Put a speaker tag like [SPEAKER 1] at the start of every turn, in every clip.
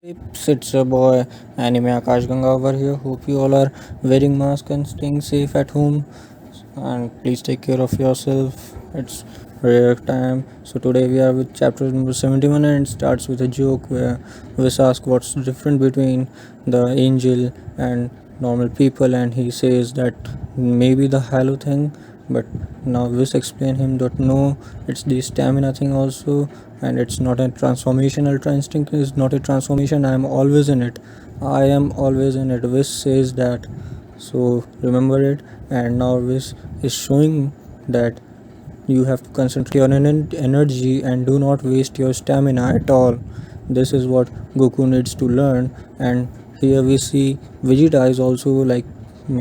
[SPEAKER 1] It's your boy Anime Akash Ganga over here. Hope you all are wearing mask and staying safe at home. And please take care of yourself. It's rare time. So today we are with chapter number 71 and it starts with a joke where Vis asks what's different between the angel and normal people, and he says that maybe the halo thing, but now Vis explain him that no, it's the stamina thing also, and it's not a transformational instinct is not a transformation. I am always in it. Vis says that, so remember it. And now Vis is showing that you have to concentrate your energy and do not waste your stamina at all. This is what Goku needs to learn. And here we see Vegeta is also like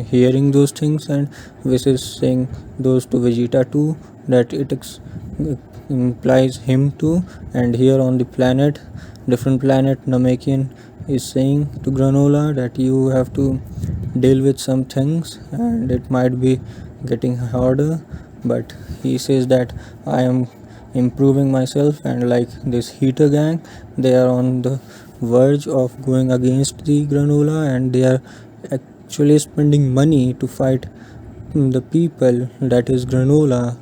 [SPEAKER 1] hearing those things, and Whis is saying those to Vegeta too, that it implies him too. And here on the planet, different planet, Namekian is saying to Granola that you have to deal with some things and it might be getting harder, but he says that I am improving myself. And like this heater gang, they are on the verge of going against the Granola, and they are actually spending money to fight the people, that is Granola,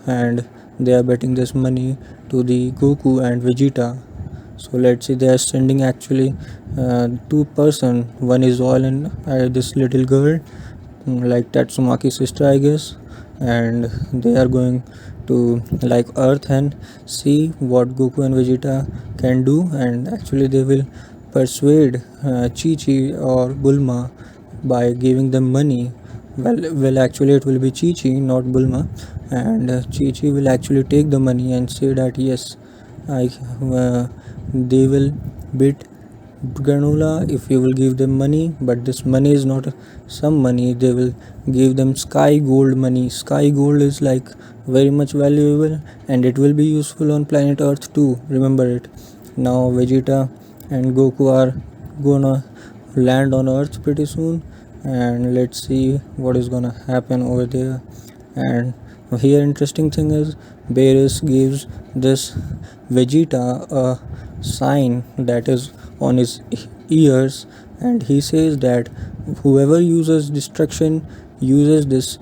[SPEAKER 1] and they are betting this money to the Goku and Vegeta. So let's see, they are sending actually two person. One is Oil and this little girl, like Tatsumaki's sister, I guess, and they are going to like Earth and see what Goku and Vegeta can do. And actually, they will persuade Chi Chi or Bulma by giving them money. Well, actually, it will be Chi Chi, not Bulma, and Chi Chi will actually take the money and say that yes, I they will beat Granola if you will give them money, but this money is not some money. They will give them sky gold money. Sky gold is like very much valuable, and it will be useful on planet Earth too. Remember it. Now Vegeta and Goku are gonna land on Earth pretty soon, and let's see what is gonna happen over there. And here interesting thing is Beerus gives this Vegeta a sign that is on his ears, and he says that whoever uses destruction uses this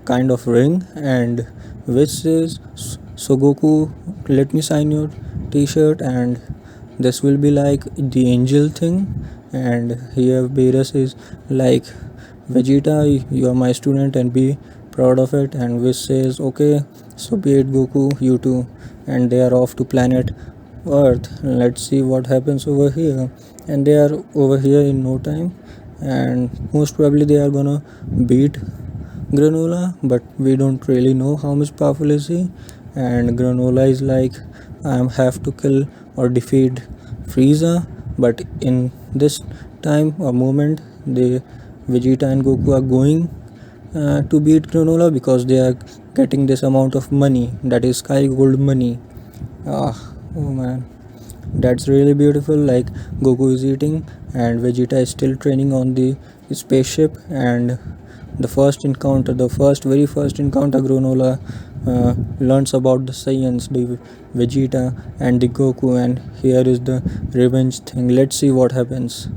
[SPEAKER 1] kind of ring, and which says, so Goku, let me sign your t-shirt, and this will be like the angel thing. And here Beerus is like, Vegeta, you are my student and be proud of it. And Whis says, okay, so be it Goku, you too. And they are off to planet Earth. Let's see what happens over here. And they are over here in no time, and most probably they are gonna beat Granola, but we don't really know how much powerful is he. And Granola is like, I have to kill or defeat Frieza, but in this time or moment, the Vegeta and Goku are going to beat Granola because they are getting this amount of money, that is sky gold money. Oh man, that's really beautiful. Like Goku is eating and Vegeta is still training on the spaceship. And the very first encounter, Granola learns about the Saiyans, the Vegeta and the Goku, and here is the revenge thing. Let's see what happens.